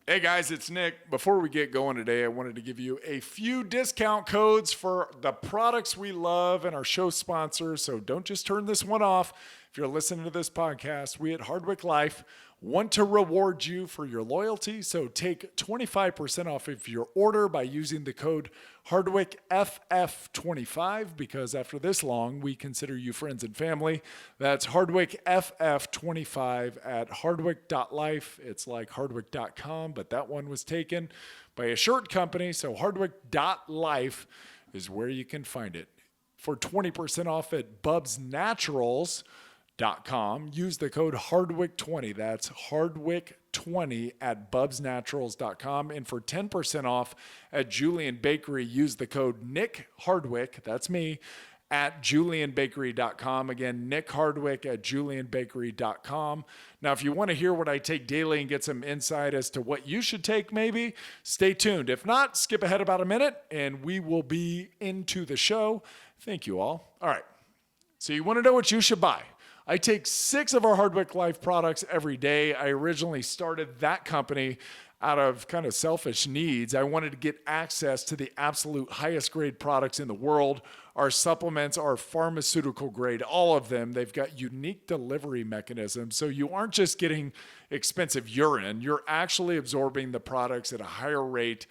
Hey guys, it's Nick. Before we get going today, I wanted to give you a few discount codes for the products we love and our show sponsors. So don't just turn this one off. If you're listening to this podcast, we at Hardwick Life want to reward you for your loyalty. So take 25% off of your order by using the code HardwickFF25, because after this long, we consider you friends and family. That's HardwickFF25 at hardwick.life. It's like hardwick.com, but that one was taken by a shirt company. So hardwick.life is where you can find it. For 20% off at bubsnaturals.com, use the code Hardwick20. That's Hardwick20 at bubsnaturals.com. And for 10% off at Julian Bakery, use the code Nick Hardwick, that's me, at julianbakery.com. Again, Nick Hardwick at julianbakery.com. Now, if you want to hear what I take daily and get some insight as to what you should take, maybe, stay tuned. If not, skip ahead about a minute and we will be into the show. Thank you all. All right. So you want to know what you should buy. I take 6 of our Hardwick Life products every day. I originally started that company out of kind of selfish needs. I wanted to get access to the absolute highest grade products in the world. Our supplements are pharmaceutical grade, all of them. They've got unique delivery mechanisms. So you aren't just getting expensive urine, you're actually absorbing the products at a higher rate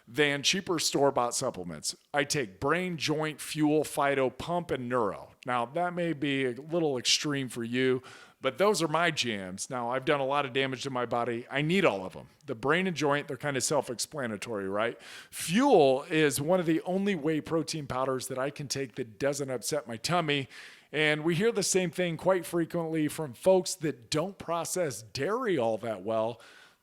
than cheaper store-bought supplements. I take brain, joint, fuel, phyto, pump, and neuro. Now, that may be a little extreme for you, but those are my jams. Now, I've done a lot of damage to my body. I need all of them. The brain and joint, they're kind of self-explanatory, right? Fuel is one of the only whey protein powders that I can take that doesn't upset my tummy. And we hear the same thing quite frequently from folks that don't process dairy all that well.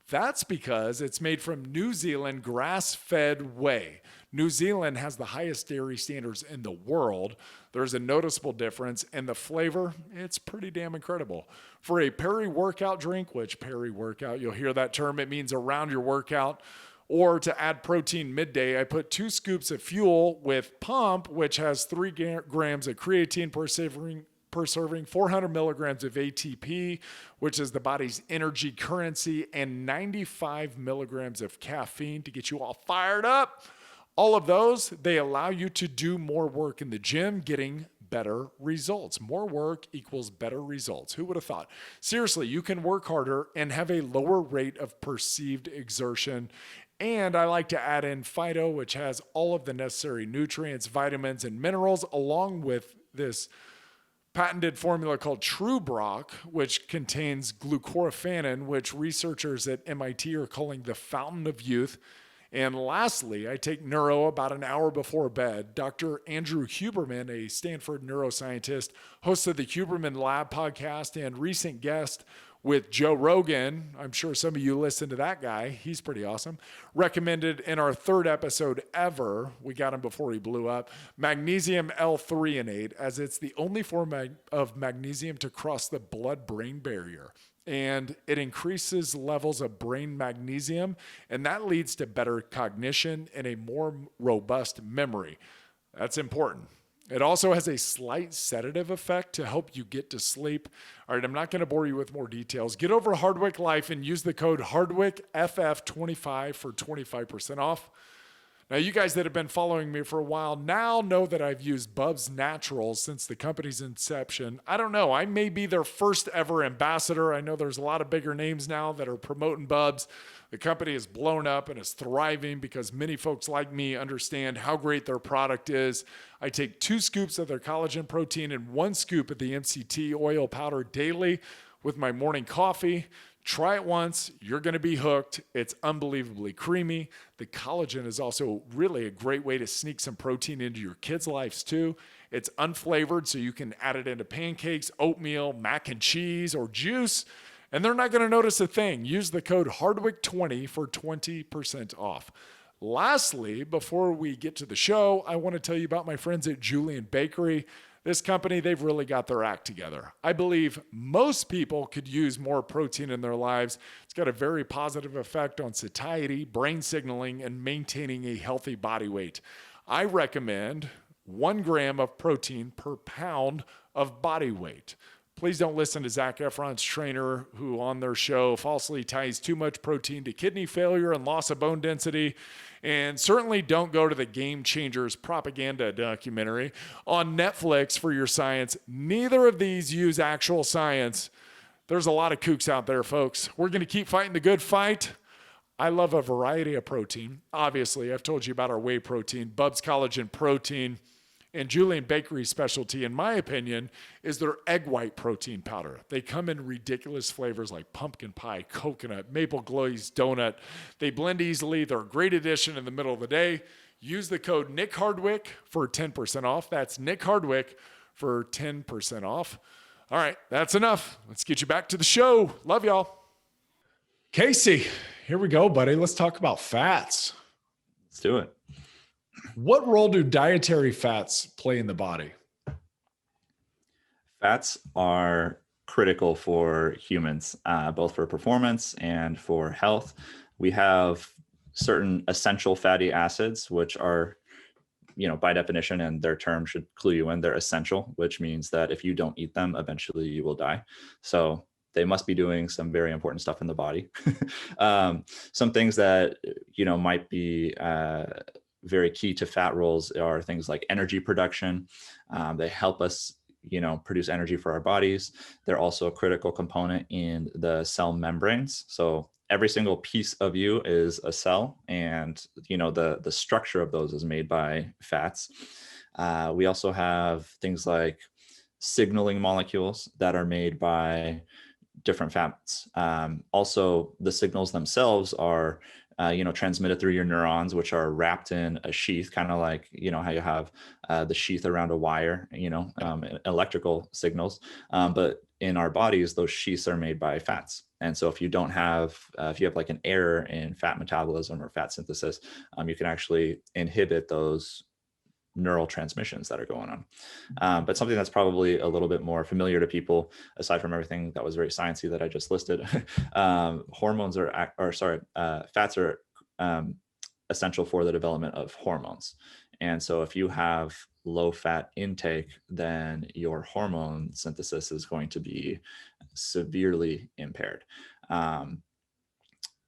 That's because it's made from New Zealand grass-fed whey. New Zealand has the highest dairy standards in the world. There's a noticeable difference, and the flavor, it's pretty damn incredible. For a peri-workout drink, which peri-workout, you'll hear that term, it means around your workout, or to add protein midday, I put 2 scoops of fuel with pump, which has 3 grams of creatine per serving, 400 milligrams of ATP, which is the body's energy currency, and 95 milligrams of caffeine to get you all fired up. All of those, they allow you to do more work in the gym, getting better results. More work equals better results. Who would have thought? Seriously, you can work harder and have a lower rate of perceived exertion. And I like to add in Phyto, which has all of the necessary nutrients, vitamins, and minerals, along with this patented formula called TrueBrock, which contains glucoraphanin, which researchers at MIT are calling the fountain of youth. And lastly, I take neuro about an hour before bed. Dr. Andrew Huberman, a Stanford neuroscientist, host of the Huberman Lab podcast and recent guest with Joe Rogan. I'm sure some of you listen to that guy. He's pretty awesome. Recommended in our 3rd episode ever, we got him before he blew up, magnesium L-threonate, as it's the only form of magnesium to cross the blood-brain barrier. And it increases levels of brain magnesium, and that leads to better cognition and a more robust memory. That's important. It also has a slight sedative effect to help you get to sleep. All right, I'm not going to bore you with more details. Get over to Hardwick Life and use the code HardwickFF25 for 25% off. Now, you guys that have been following me for a while now know that I've used Bubs Naturals since the company's inception. I don't know. I may be their first ever ambassador. I know there's a lot of bigger names now that are promoting Bubs. The company is blown up and is thriving because many folks like me understand how great their product is. I take 2 scoops of their collagen protein and 1 scoop of the MCT oil powder daily with my morning coffee. Try it once, you're going to be hooked. It's unbelievably creamy. The collagen is also really a great way to sneak some protein into your kids' lives too. It's unflavored, so you can add it into pancakes, oatmeal, mac and cheese, or juice, and they're not going to notice a thing. Use the code Hardwick20 for 20% off. Lastly, before we get to the show, I want to tell you about my friends at Julian Bakery. This company, they've really got their act together. I believe most people could use more protein in their lives. It's got a very positive effect on satiety, brain signaling, and maintaining a healthy body weight. I recommend 1 gram of protein per pound of body weight. Please don't listen to Zac Efron's trainer, who on their show falsely ties too much protein to kidney failure and loss of bone density. And certainly don't go to the Game Changers propaganda documentary on Netflix for your science. Neither of these use actual science. There's a lot of kooks out there, folks. We're going to keep fighting the good fight. I love a variety of protein. Obviously, I've told you about our whey protein, Bubs Collagen Protein. And Julian Bakery's specialty, in my opinion, is their egg white protein powder. They come in ridiculous flavors like pumpkin pie, coconut, maple glazed donut. They blend easily. They're a great addition in the middle of the day. Use the code Nick Hardwick for 10% off. That's Nick Hardwick for 10% off. All right, that's enough. Let's get you back to the show. Love y'all. Casey, here we go, buddy. Let's talk about fats. Let's do it. What role do dietary fats play in the body? Fats are critical for humans, both for performance and for health. We have certain essential fatty acids, which are, by definition, and their term should clue you in, they're essential, which means that if you don't eat them, eventually you will die. So they must be doing some very important stuff in the body. Some things that, might be very key to fat roles are things like energy production. They help us, produce energy for our bodies. They're also a critical component in the cell membranes. So every single piece of you is a cell, and, the structure of those is made by fats. We also have things like signaling molecules that are made by different fats. Also, the signals themselves are transmitted through your neurons, which are wrapped in a sheath, kind of like, how you have the sheath around a wire, electrical signals. But in our bodies, those sheaths are made by fats. And so if you have like an error in fat metabolism or fat synthesis, you can actually inhibit those neural transmissions that are going on. But something that's probably a little bit more familiar to people, aside from everything that was very sciencey that I just listed, fats are essential for the development of hormones. And so if you have low fat intake, then your hormone synthesis is going to be severely impaired.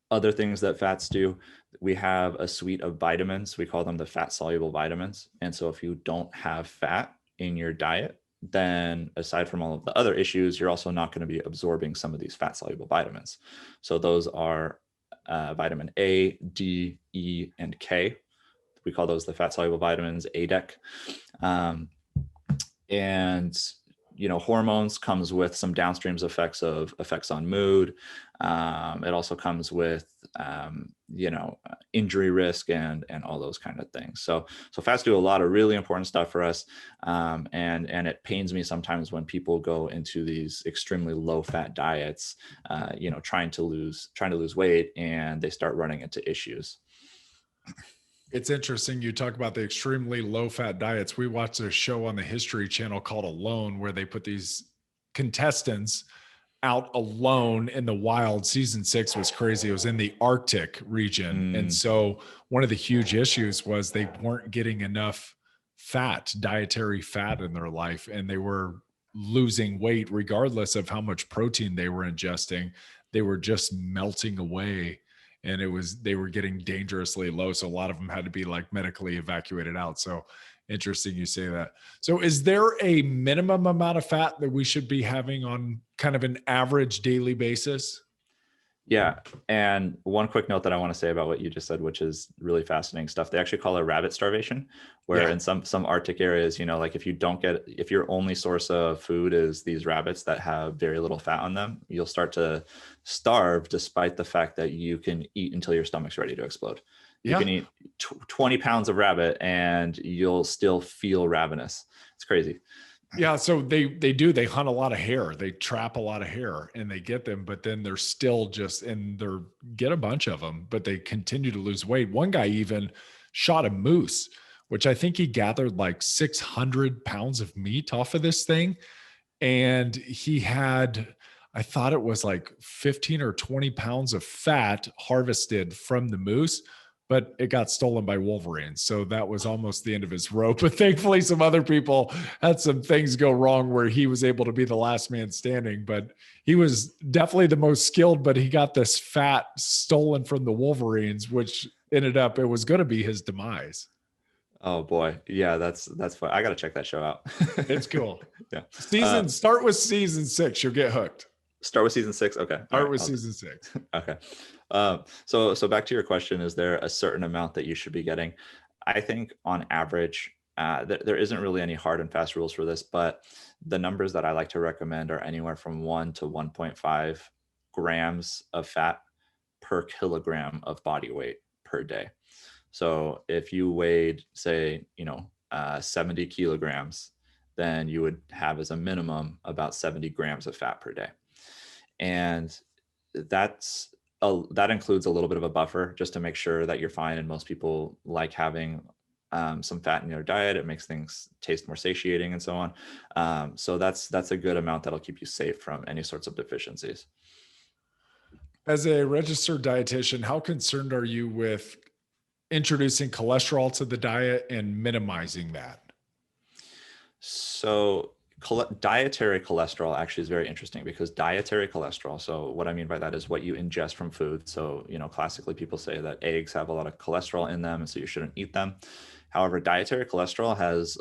Other things that fats do, we have a suite of vitamins. We call them the fat soluble vitamins. And so if you don't have fat in your diet, then aside from all of the other issues, you're also not going to be absorbing some of these fat soluble vitamins. So those are vitamin A, D, E, and K. We call those the fat soluble vitamins, ADEC. Hormones comes with some downstream effects on mood. It also comes with, injury risk and all those kind of things. So fats do a lot of really important stuff for us. And it pains me sometimes when people go into these extremely low fat diets, trying to lose weight, and they start running into issues. It's interesting. You talk about the extremely low fat diets. We watched a show on the History Channel called Alone, where they put these contestants out alone in the wild. Season 6 was crazy. It was in the Arctic region. And so one of the huge issues was they weren't getting enough fat, dietary fat in their life. And they were losing weight regardless of how much protein they were ingesting. They were just melting away. And they were getting dangerously low. So a lot of them had to be like medically evacuated out. So interesting you say that. So is there a minimum amount of fat that we should be having on kind of an average daily basis? Yeah. And one quick note that I want to say about what you just said, which is really fascinating stuff. They actually call it rabbit starvation, where in some Arctic areas, like if your only source of food is these rabbits that have very little fat on them, you'll start to starve despite the fact that you can eat until your stomach's ready to explode. You can eat 20 pounds of rabbit and you'll still feel ravenous. It's crazy. Yeah. So they hunt a lot of hare. They trap a lot of hare and they get them, but then they're still get a bunch of them, but they continue to lose weight. One guy even shot a moose, which I think he gathered like 600 pounds of meat off of this thing. And he had, I thought it was like 15 or 20 pounds of fat harvested from the moose, but it got stolen by Wolverines. So that was almost the end of his rope. But thankfully, some other people had some things go wrong where he was able to be the last man standing. But he was definitely the most skilled, but he got this fat stolen from the Wolverines, which ended up, it was going to be his demise. Oh boy. Yeah, that's fun. I got to check that show out. It's cool. Yeah. Start with season 6. You'll get hooked. Start with season 6. Okay. Start with season 6. Okay. So back to your question, is there a certain amount that you should be getting? I think on average, there isn't really any hard and fast rules for this, but the numbers that I like to recommend are anywhere from 1 to 1.5 grams of fat per kilogram of body weight per day. So if you weighed, say, 70 kilograms, then you would have as a minimum about 70 grams of fat per day. And that includes a little bit of a buffer just to make sure that you're fine. And most people like having some fat in their diet. It makes things taste more satiating and so on. So that's a good amount that'll keep you safe from any sorts of deficiencies. As a registered dietitian, how concerned are you with introducing cholesterol to the diet and minimizing that? So dietary cholesterol actually is very interesting, because dietary cholesterol, so what I mean by that is what you ingest from food. So, classically people say that eggs have a lot of cholesterol in them, and so you shouldn't eat them. However, dietary cholesterol has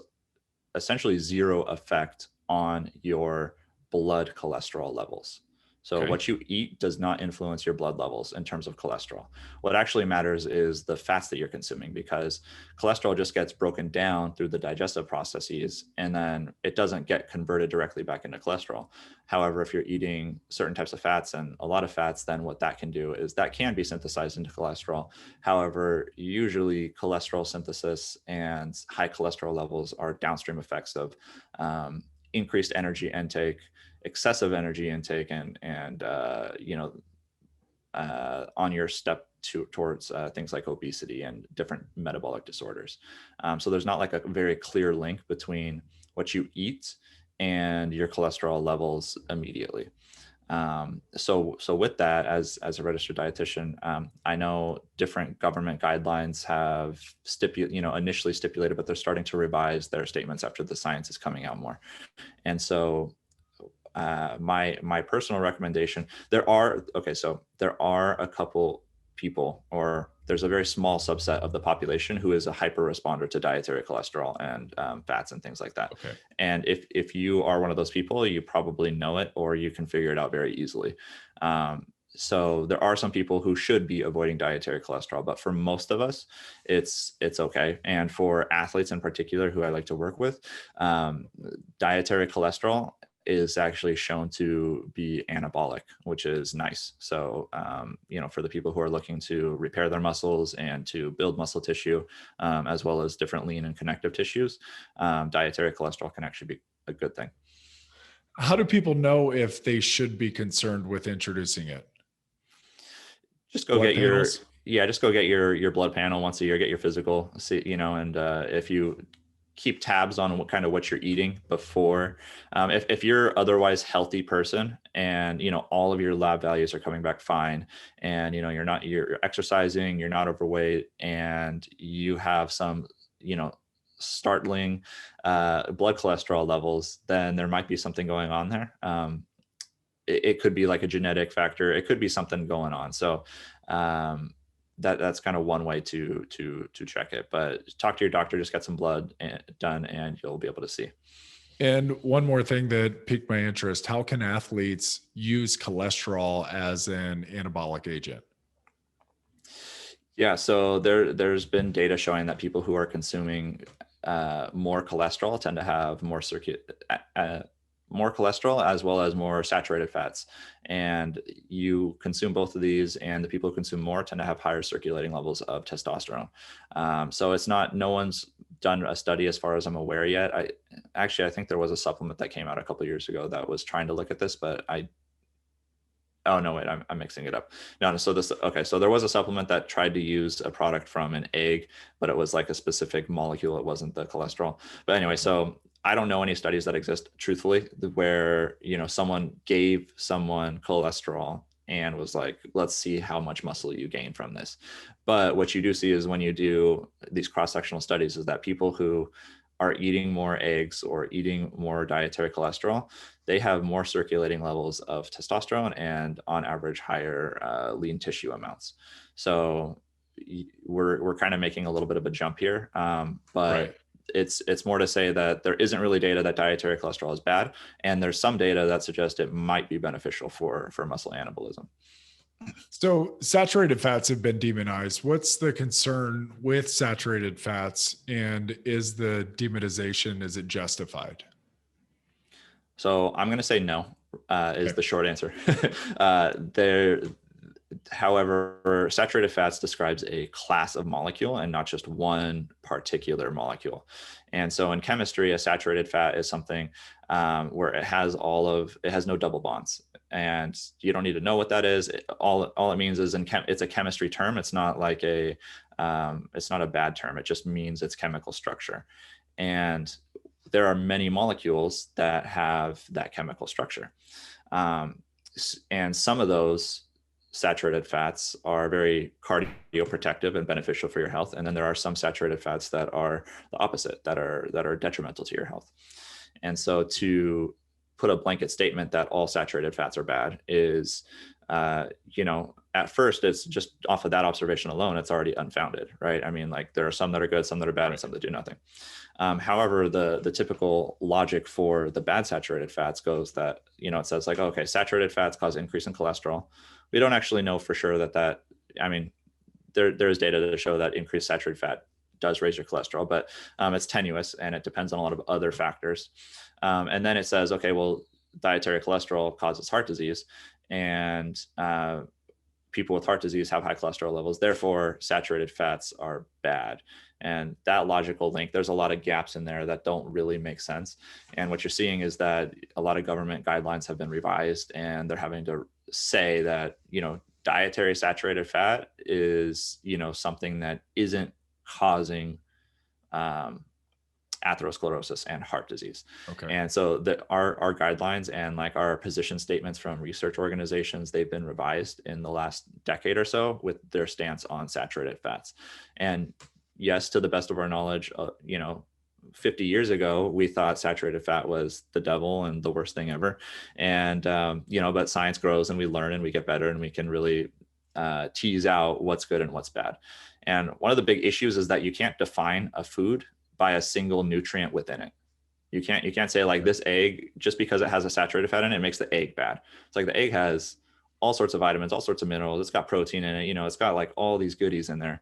essentially zero effect on your blood cholesterol levels. So what you eat does not influence your blood levels in terms of cholesterol. What actually matters is the fats that you're consuming, because cholesterol just gets broken down through the digestive processes, and then it doesn't get converted directly back into cholesterol. However, if you're eating certain types of fats and a lot of fats, then what that can do is that can be synthesized into cholesterol. However, usually cholesterol synthesis and high cholesterol levels are downstream effects of increased energy intake, excessive energy intake, and on your step towards things like obesity and different metabolic disorders. So there's not like a very clear link between what you eat and your cholesterol levels immediately. So with that, as a registered dietitian, I know different government guidelines have initially stipulated, but they're starting to revise their statements after the science is coming out more. And so my personal recommendation, there are a couple people, or there's a very small subset of the population who is a hyper responder to dietary cholesterol and fats and things like that. Okay. And if you are one of those people, you probably know it, or you can figure it out very easily. So there are some people who should be avoiding dietary cholesterol, but for most of us, it's okay. And for athletes in particular, who I like to work with, dietary cholesterol is actually shown to be anabolic, which is nice. So, for the people who are looking to repair their muscles and to build muscle tissue, as well as different lean and connective tissues, dietary cholesterol can actually be a good thing. How do people know if they should be concerned with introducing it? Just go get your blood panel once a year, get your physical, see, and if you keep tabs on what you're eating before, if you're otherwise healthy person and, all of your lab values are coming back fine, and, you're exercising, you're not overweight, and you have some, startling blood cholesterol levels, then there might be something going on there. It could be like a genetic factor. It could be something going on. So that's kind of one way to check it. But talk to your doctor, just get some blood done, and you'll be able to see. And one more thing that piqued my interest: how can athletes use cholesterol as an anabolic agent? Yeah, so there's been data showing that people who are consuming more cholesterol tend to have more cholesterol as well as more saturated fats. And you consume both of these, and the people who consume more tend to have higher circulating levels of testosterone. So no one's done a study as far as I'm aware yet. I think there was a supplement that came out a couple of years ago that was trying to look at this, but oh no, wait, I'm mixing it up. No, so there was a supplement that tried to use a product from an egg, but it was like a specific molecule. It wasn't the cholesterol. But anyway, so I don't know any studies that exist, truthfully, where, someone gave someone cholesterol and was like, let's see how much muscle you gain from this. But what you do see is when you do these cross-sectional studies is that people who are eating more eggs or eating more dietary cholesterol, they have more circulating levels of testosterone and on average higher lean tissue amounts. So we're kind of making a little bit of a jump here, but Right. it's more to say that there isn't really data that dietary cholesterol is bad, and there's some data that suggests it might be beneficial for muscle anabolism. So saturated fats have been demonized. What's the concern with saturated fats, and is the demonization, is it justified? So I'm going to say no, is Okay. the short answer. However, saturated fats describes a class of molecule and not just one particular molecule. And so in chemistry, a saturated fat is something where it has no double bonds. And you don't need to know what that is. All it means is it's a chemistry term. It's not like it's not a bad term. It just means its chemical structure. And there are many molecules that have that chemical structure. And some of those saturated fats are very cardioprotective and beneficial for your health. And then there are some saturated fats that are the opposite, that are detrimental to your health. And so to put a blanket statement that all saturated fats are bad is, at first it's just off of that observation alone, it's already unfounded, right? I mean, like there are some that are good, some that are bad, and some that do nothing. However, the typical logic for the bad saturated fats goes that, it says like, okay, saturated fats cause increase in cholesterol. We don't actually know for sure there's data to show that increased saturated fat does raise your cholesterol, but it's tenuous and it depends on a lot of other factors. And then it says, okay, well, dietary cholesterol causes heart disease, and people with heart disease have high cholesterol levels. Therefore, saturated fats are bad. And that logical link, there's a lot of gaps in there that don't really make sense. And what you're seeing is that a lot of government guidelines have been revised, and they're having to say that, dietary saturated fat is, something that isn't causing atherosclerosis and heart disease. Okay. And so our guidelines and like our position statements from research organizations, they've been revised in the last decade or so with their stance on saturated fats. And yes, to the best of our knowledge, 50 years ago, we thought saturated fat was the devil and the worst thing ever. And, but science grows and we learn and we get better and we can really tease out what's good and what's bad. And one of the big issues is that you can't define a food by a single nutrient within it. You can't say like this egg, just because it has a saturated fat in it, makes the egg bad. It's like the egg has all sorts of vitamins, all sorts of minerals. It's got protein in it. It's got like all these goodies in there.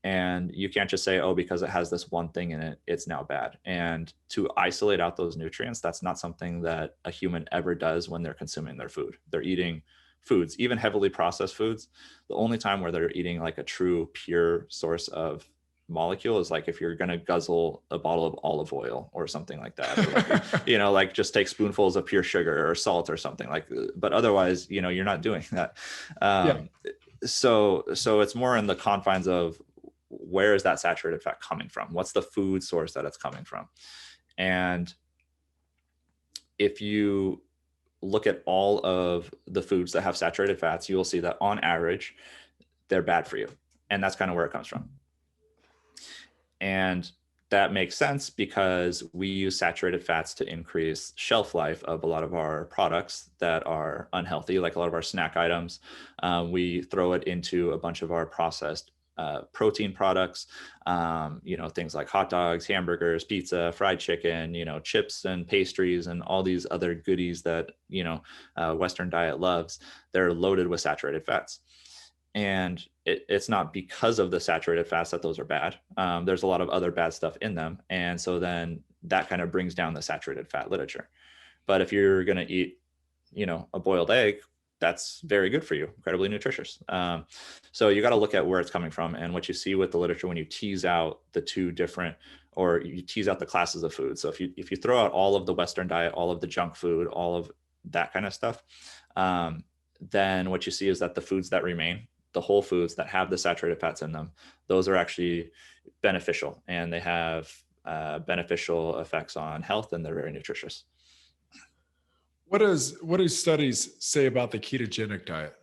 And you can't just say, oh, because it has this one thing in it, it's now bad. And to isolate out those nutrients, that's not something that a human ever does when they're consuming their food. They're eating foods, even heavily processed foods. The only time where they're eating like a true pure source of molecule is like if you're going to guzzle a bottle of olive oil or something like that, or like, like just take spoonfuls of pure sugar or salt or something like, but otherwise, you're not doing that. So it's more in the confines of where is that saturated fat coming from? What's the food source that it's coming from? And if you look at all of the foods that have saturated fats, you will see that on average, they're bad for you. And that's kind of where it comes from. And that makes sense because we use saturated fats to increase shelf life of a lot of our products that are unhealthy, like a lot of our snack items. We throw it into a bunch of our processed protein products, things like hot dogs, hamburgers, pizza, fried chicken, chips and pastries and all these other goodies that, Western diet loves. They're loaded with saturated fats. And it's not because of the saturated fats that those are bad. There's a lot of other bad stuff in them. And so then that kind of brings down the saturated fat literature. But if you're going to eat, a boiled egg, that's very good for you, incredibly nutritious. So you got to look at where it's coming from. And what you see with the literature when you tease out the two different, or you tease out the classes of food. So if you throw out all of the Western diet, all of the junk food, all of that kind of stuff, then what you see is that the foods that remain, the whole foods that have the saturated fats in them, those are actually beneficial, and they have beneficial effects on health, and they're very nutritious. What do studies say about the ketogenic diet?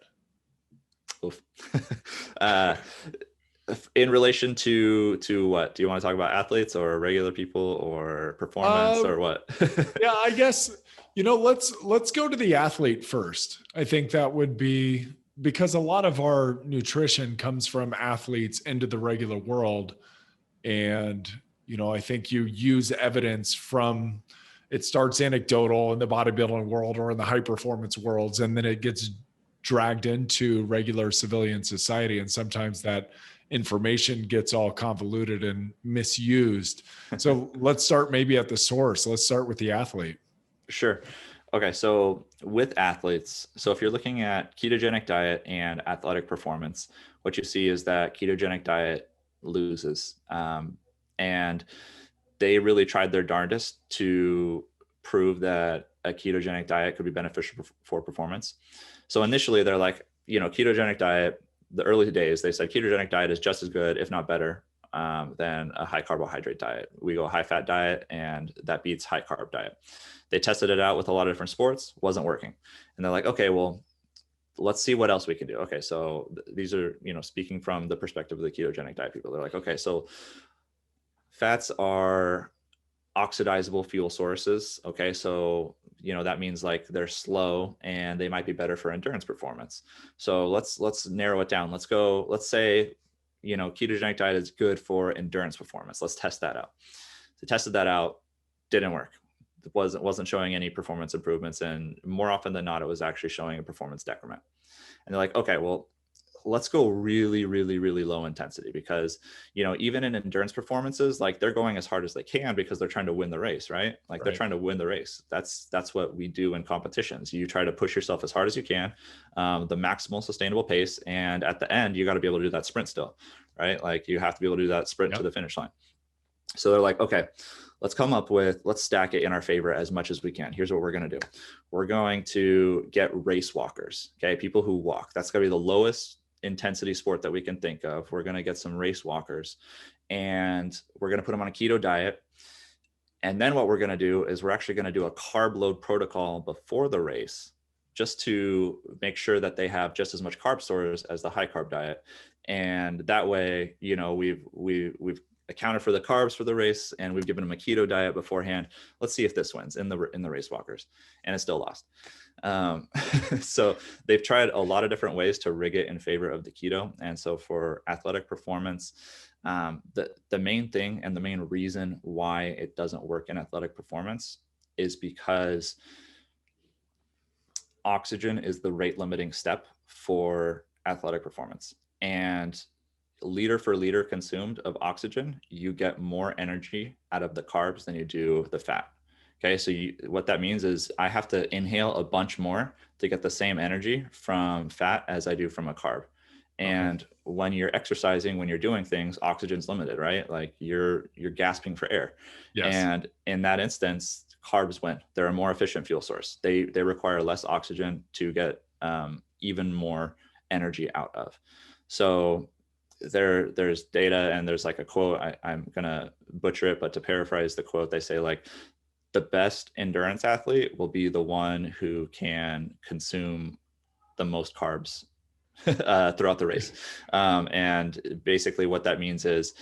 Oof. uh, in relation to what? Do you want to talk about athletes or regular people or performance or what? Yeah, I guess, let's go to the athlete first. I think that would be, because a lot of our nutrition comes from athletes into the regular world. And, I think you use evidence from, it starts anecdotal in the bodybuilding world or in the high performance worlds, and then it gets dragged into regular civilian society. And sometimes that information gets all convoluted and misused. So let's start maybe at the source. Let's start with the athlete. Sure. Okay. So with athletes, so if you're looking at ketogenic diet and athletic performance, what you see is that ketogenic diet loses. And they really tried their darndest to prove that a ketogenic diet could be beneficial for performance. So initially they're like, ketogenic diet, the early days, they said ketogenic diet is just as good, if not better, than a high carbohydrate diet. We go high fat diet, and that beats high carb diet. They tested it out with a lot of different sports, wasn't working. And they're like, okay, well, let's see what else we can do. Okay, so these are, speaking from the perspective of the ketogenic diet people, they're like, okay, so fats are oxidizable fuel sources. Okay, so that means like they're slow and they might be better for endurance performance. So let's narrow it down. Let's say ketogenic diet is good for endurance performance. Let's test that out. So tested that out, didn't work. It wasn't showing any performance improvements, and more often than not, it was actually showing a performance decrement. And they're like, okay, well, let's go really, really, really low intensity, because, even in endurance performances, like they're going as hard as they can because they're trying to win the race, right? Like they're trying to win the race. That's what we do in competitions. You try to push yourself as hard as you can, the maximal sustainable pace. And at the end, you got to be able to do that sprint still, right? Like you have to be able to do that sprint to the finish line. So they're like, okay, let's stack it in our favor as much as we can. Here's what we're going to do. We're going to get race walkers. Okay. People who walk. That's going to be the lowest intensity sport that we can think of. We're going to get some race walkers, and we're going to put them on a keto diet. And then what we're going to do is we're actually going to do a carb load protocol before the race, just to make sure that they have just as much carb stores as the high carb diet. And that way, we've accounted for the carbs for the race, and we've given them a keto diet beforehand. Let's see if this wins in the race walkers. And it still lost. So they've tried a lot of different ways to rig it in favor of the keto. And so for athletic performance, the main thing and the main reason why it doesn't work in athletic performance is because oxygen is the rate limiting step for athletic performance. And liter for liter consumed of oxygen, you get more energy out of the carbs than you do the fat. Okay, so what that means is I have to inhale a bunch more to get the same energy from fat as I do from a carb. And when you're exercising, when you're doing things, oxygen's limited, right? Like you're gasping for air. Yes. And in that instance, carbs win. They're a more efficient fuel source. They require less oxygen to get even more energy out of. So there's data, and there's like a quote, I'm gonna butcher it, but to paraphrase the quote, they say like, the best endurance athlete will be the one who can consume the most carbs throughout the race. And basically what that means is,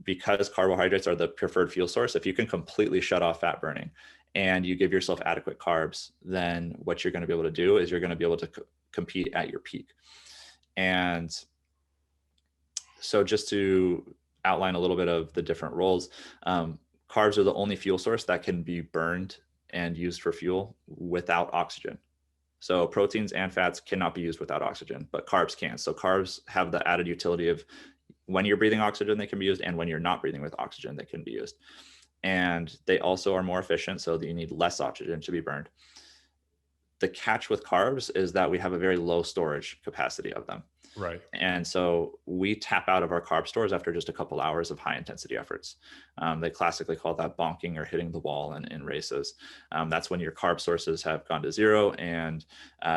because carbohydrates are the preferred fuel source, if you can completely shut off fat burning and you give yourself adequate carbs, then what you're going to be able to do is you're going to be able to compete at your peak. And so just to outline a little bit of the different roles, carbs are the only fuel source that can be burned and used for fuel without oxygen. So proteins and fats cannot be used without oxygen, but carbs can. So carbs have the added utility of when you're breathing oxygen, they can be used, and when you're not breathing with oxygen, they can be used. And they also are more efficient, so that you need less oxygen to be burned. The catch with carbs is that we have a very low storage capacity of them. Right. And so we tap out of our carb stores after just a couple hours of high intensity efforts. They classically call that bonking or hitting the wall in races. That's when your carb sources have gone to zero and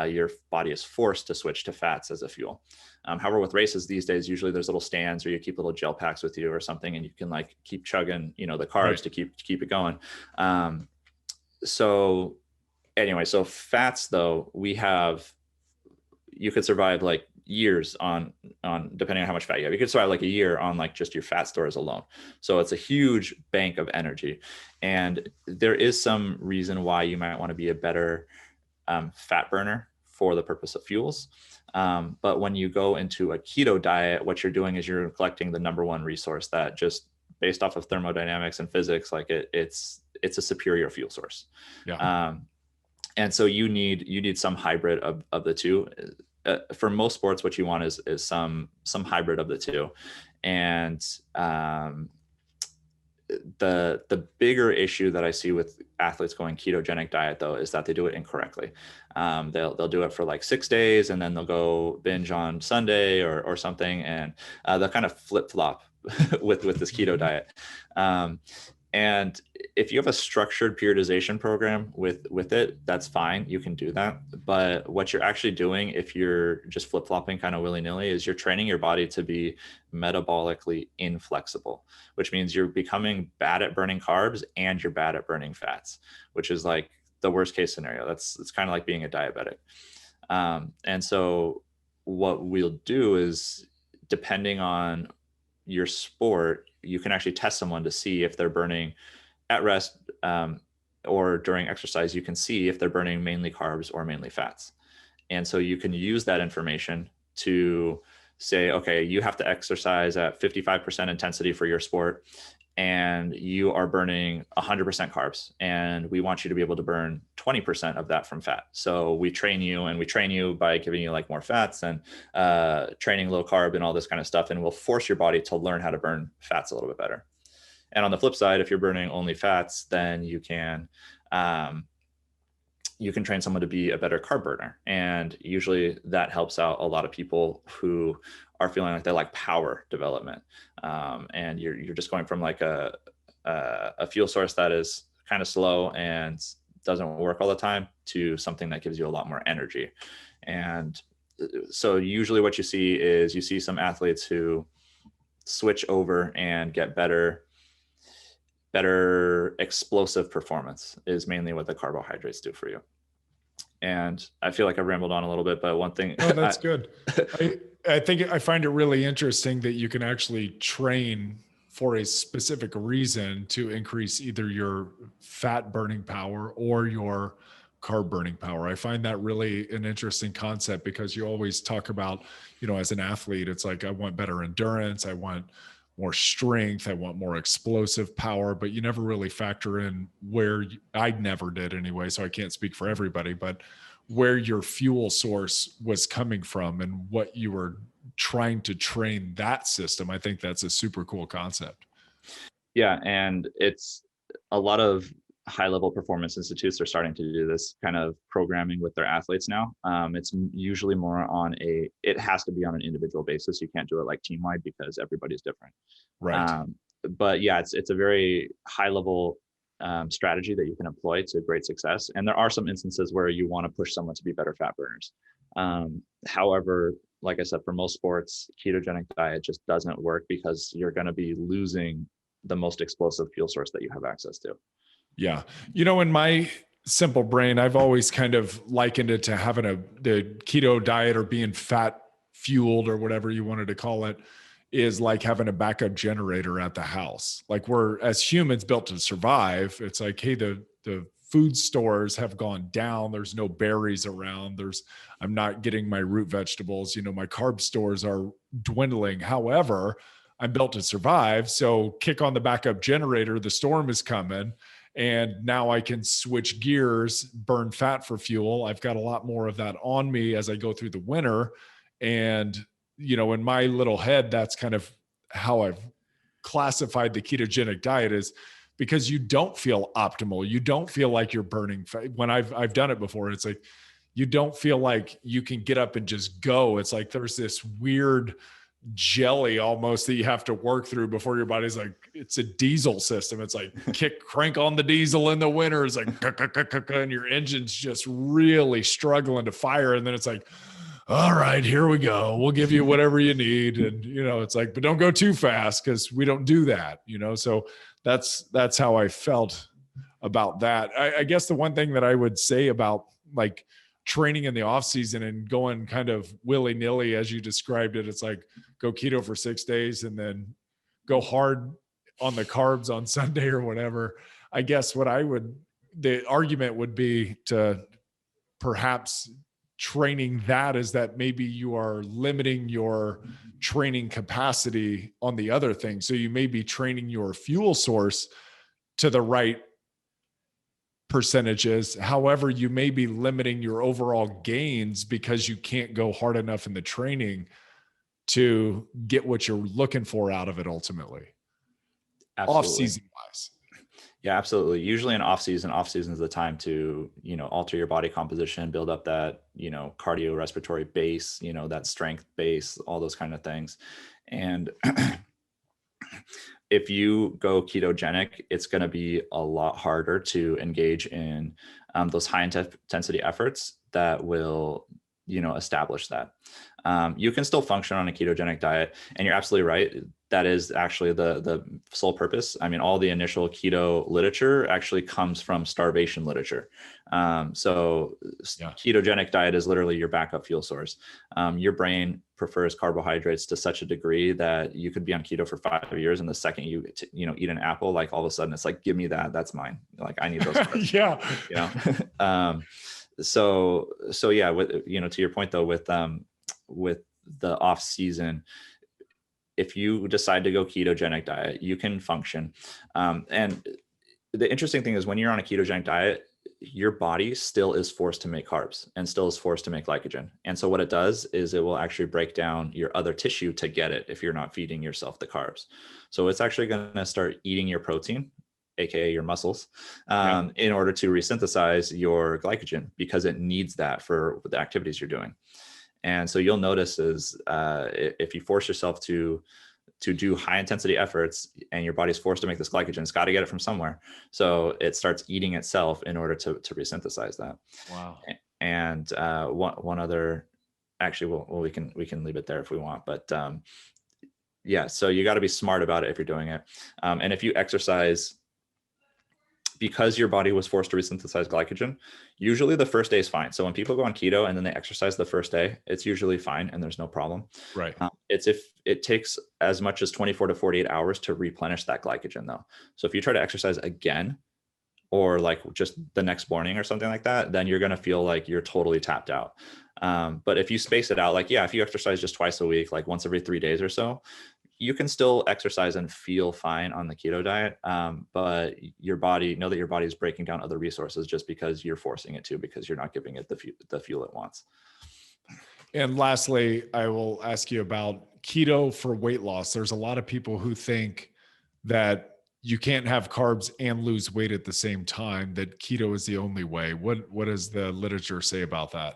your body is forced to switch to fats as a fuel. However, with races these days, usually there's little stands or you keep little gel packs with you or something, and you can like keep chugging, the carbs to keep it going. So anyway, so fats though, you could survive like years on depending on how much fat you have. You could survive like a year on like just your fat stores alone. So it's a huge bank of energy. And there is some reason why you might want to be a better fat burner for the purpose of fuels. But when you go into a keto diet, what you're doing is you're collecting the number one resource that, just based off of thermodynamics and physics, like it's a superior fuel source. Yeah. And so you need some hybrid of the two. For most sports, what you want is some hybrid of the two. And the bigger issue that I see with athletes going ketogenic diet, though, is that they do it incorrectly. They'll do it for like 6 days, and then they'll go binge on Sunday or something, and they'll kind of flip flop with this keto diet. And if you have a structured periodization program with it, that's fine. You can do that. But what you're actually doing, if you're just flip-flopping kind of willy-nilly, is you're training your body to be metabolically inflexible, which means you're becoming bad at burning carbs and you're bad at burning fats, which is like the worst case scenario. It's kind of like being a diabetic. And so what we'll do is, depending on your sport, you can actually test someone to see if they're burning at rest or during exercise. You can see if they're burning mainly carbs or mainly fats. And so you can use that information to say, okay, you have to exercise at 55% intensity for your sport, and you are burning 100% carbs, and we want you to be able to burn 20% of that from fat. So we train you by giving you like more fats and training low carb and all this kind of stuff. And we'll force your body to learn how to burn fats a little bit better. And on the flip side, if you're burning only fats, then you can train someone to be a better carb burner. And usually that helps out a lot of people who are feeling like they like power development. And you're just going from like a fuel source that is kind of slow and doesn't work all the time to something that gives you a lot more energy. And so usually what you see some athletes who switch over and get better explosive performance is mainly what the carbohydrates do for you. And I feel like I rambled on a little bit, but one thing. Oh, that's good. I think I find it really interesting that you can actually train for a specific reason to increase either your fat burning power or your carb burning power. I find that really an interesting concept, because you always talk about, as an athlete, it's like, I want better endurance, I want more strength, I want more explosive power, but you never really factor in I never did anyway, so I can't speak for everybody, but where your fuel source was coming from and what you were trying to train that system. I think that's a super cool concept. Yeah. And it's a lot of high-level performance institutes are starting to do this kind of programming with their athletes now. It's usually more it has to be on an individual basis. You can't do it like team-wide because everybody's different. Right. But yeah, it's a very high-level strategy that you can employ to great success. And there are some instances where you want to push someone to be better fat burners. However, like I said, for most sports, ketogenic diet just doesn't work because you're going to be losing the most explosive fuel source that you have access to. Yeah. In my simple brain, I've always kind of likened it to having the keto diet, or being fat fueled, or whatever you wanted to call it, is like having a backup generator at the house. Like, we're, as humans, built to survive. It's like, hey, the food stores have gone down. There's no berries around. I'm not getting my root vegetables. My carb stores are dwindling. However, I'm built to survive. So kick on the backup generator. The storm is coming. And now I can switch gears, burn fat for fuel. I've got a lot more of that on me as I go through the winter. And, in my little head, that's kind of how I've classified the ketogenic diet, is because you don't feel optimal. You don't feel like you're burning fat. When I've done it before, it's like, you don't feel like you can get up and just go. It's like there's this weird jelly almost that you have to work through before your body's like, it's a diesel system. It's like crank on the diesel in the winter. It's like, and your engine's just really struggling to fire. And then it's like, all right, here we go. We'll give you whatever you need. And, it's like, but don't go too fast, because we don't do that, so that's how I felt about that. I guess the one thing that I would say about, like, training in the off season and going kind of willy nilly, as you described it. It's like go keto for 6 days and then go hard on the carbs on Sunday or whatever. I guess the argument would be to perhaps training that is that maybe you are limiting your training capacity on the other thing. So you may be training your fuel source to the right percentages. However, you may be limiting your overall gains because you can't go hard enough in the training to get what you're looking for out of it ultimately. Absolutely. Off season wise. Yeah, absolutely. Usually in off season is the time to, alter your body composition, build up that, cardiorespiratory base, that strength base, all those kind of things. And if you go ketogenic, it's going to be a lot harder to engage in those high intensity efforts that will, establish that. You can still function on a ketogenic diet, and you're absolutely right. That is actually the sole purpose. I mean, all the initial keto literature actually comes from starvation literature. Ketogenic diet is literally your backup fuel source. Your brain prefers carbohydrates to such a degree that you could be on keto for 5 years, and the second you eat an apple, like all of a sudden it's like, give me that, that's mine. Like I need those carbs. Yeah. So yeah, to your point though, with the off season, if you decide to go ketogenic diet, you can function. And the interesting thing is when you're on a ketogenic diet, your body still is forced to make carbs and still is forced to make glycogen. And so what it does is it will actually break down your other tissue to get it if you're not feeding yourself the carbs. So it's actually going to start eating your protein, AKA your muscles, in order to resynthesize your glycogen because it needs that for the activities you're doing. And so you'll notice is if you force yourself to do high intensity efforts and your body's forced to make this glycogen, it's got to get it from somewhere. So it starts eating itself in order to resynthesize that. Wow. And one other, actually, we can leave it there if we want, but yeah, so you got to be smart about it if you're doing it. And if you exercise, because your body was forced to resynthesize glycogen, usually the first day is fine. So when people go on keto and then they exercise the first day, it's usually fine and there's no problem. Right. It's if it takes as much as 24 to 48 hours to replenish that glycogen though. So if you try to exercise again, or like just the next morning or something like that, then you're going to feel like you're totally tapped out. But if you space it out, like, yeah, if you exercise just twice a week, like once every 3 days or so, you can still exercise and feel fine on the keto diet. But your body, know that your body is breaking down other resources just because you're forcing it to, because you're not giving it the fuel it wants. And lastly, I will ask you about keto for weight loss. There's a lot of people who think that you can't have carbs and lose weight at the same time, that keto is the only way. What does the literature say about that?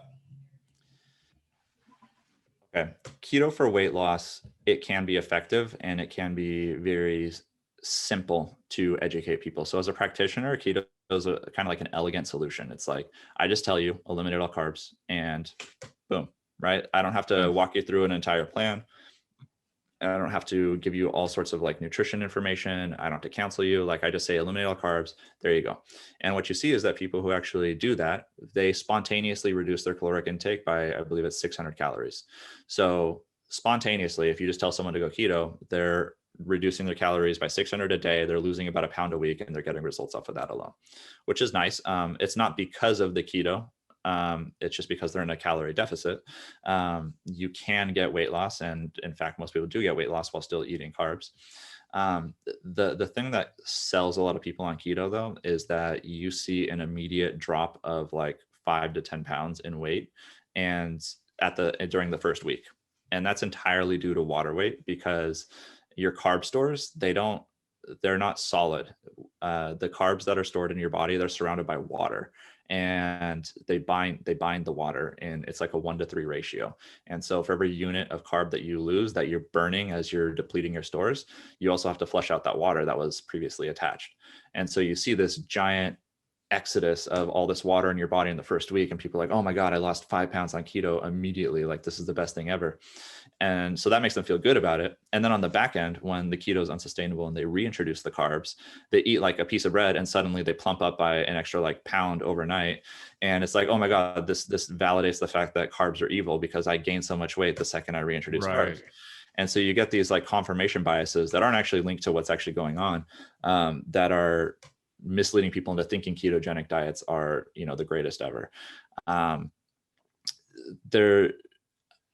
Okay. Keto for weight loss, it can be effective and it can be very simple to educate people. So as a practitioner, keto is kind of like an elegant solution. It's like, I just tell you, eliminate all carbs and boom, right? I don't have to walk you through an entire plan. I don't have to give you all sorts of like nutrition information. I don't have to counsel you. Like I just say, eliminate all carbs. There you go. And what you see is that people who actually do that, they spontaneously reduce their caloric intake by, I believe it's 600 calories. So spontaneously, if you just tell someone to go keto, they're reducing their calories by 600 a day. They're losing about a pound a week and they're getting results off of that alone, which is nice. It's not because of the keto. It's just because they're in a calorie deficit. You can get weight loss. And in fact, most people do get weight loss while still eating carbs. The thing that sells a lot of people on keto though, is that you see an immediate drop of like 5 to 10 pounds in weight and during the first week. And that's entirely due to water weight, because your carb stores, they're not solid. The carbs that are stored in your body, they're surrounded by water. And they bind the water, and it's like a 1-to-3 ratio. And so for every unit of carb that you lose, that you're burning as you're depleting your stores, you also have to flush out that water that was previously attached. And so you see this giant exodus of all this water in your body in the first week. And people are like, oh my God, I lost 5 pounds on keto immediately. Like, this is the best thing ever. And so that makes them feel good about it. And then on the back end, when the keto is unsustainable and they reintroduce the carbs, they eat like a piece of bread and suddenly they plump up by an extra like pound overnight. And it's like, oh my God, this validates the fact that carbs are evil because I gained so much weight the second I reintroduce carbs. And so you get these like confirmation biases that aren't actually linked to what's actually going on, that are misleading people into thinking ketogenic diets are, the greatest ever.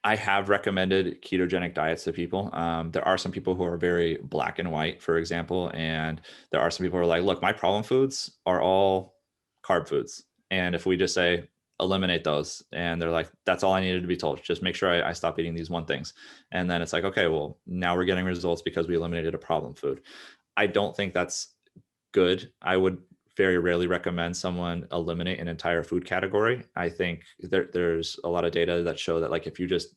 I have recommended ketogenic diets to people. There are some people who are very black and white, for example, and there are some people who are like, look, my problem foods are all carb foods. And if we just say, eliminate those, and they're like, that's all I needed to be told. Just make sure I stop eating these one things. And then it's like, okay, well, now we're getting results because we eliminated a problem food. I don't think that's good. I would very rarely recommend someone eliminate an entire food category. I think there's a lot of data that show that like if you just,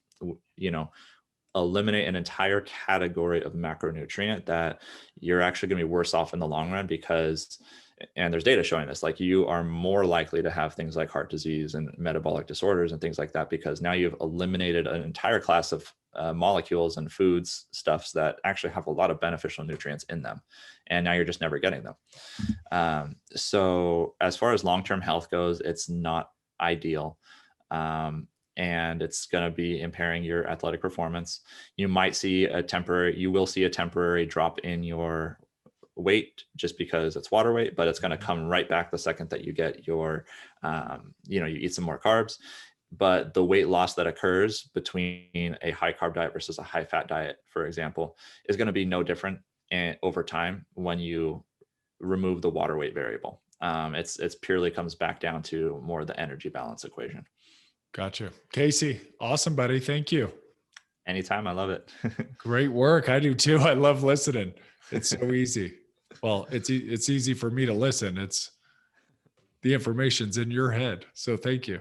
eliminate an entire category of macronutrient, that you're actually going to be worse off in the long run because, and there's data showing this, like you are more likely to have things like heart disease and metabolic disorders and things like that, because now you've eliminated an entire class of molecules and foods stuffs that actually have a lot of beneficial nutrients in them. And now you're just never getting them. So as far as long-term health goes, it's not ideal. And it's going to be impairing your athletic performance. You will see a temporary drop in your weight just because it's water weight, but it's going to come right back the second that you get your, you eat some more carbs. But the weight loss that occurs between a high carb diet versus a high fat diet, for example, is going to be no different over time when you remove the water weight variable. It's purely comes back down to more the energy balance equation. Gotcha. Casey, awesome, buddy. Thank you. Anytime. I love it. Great work. I do too. I love listening. It's so easy. Well, it's easy for me to listen. It's the information's in your head. So thank you.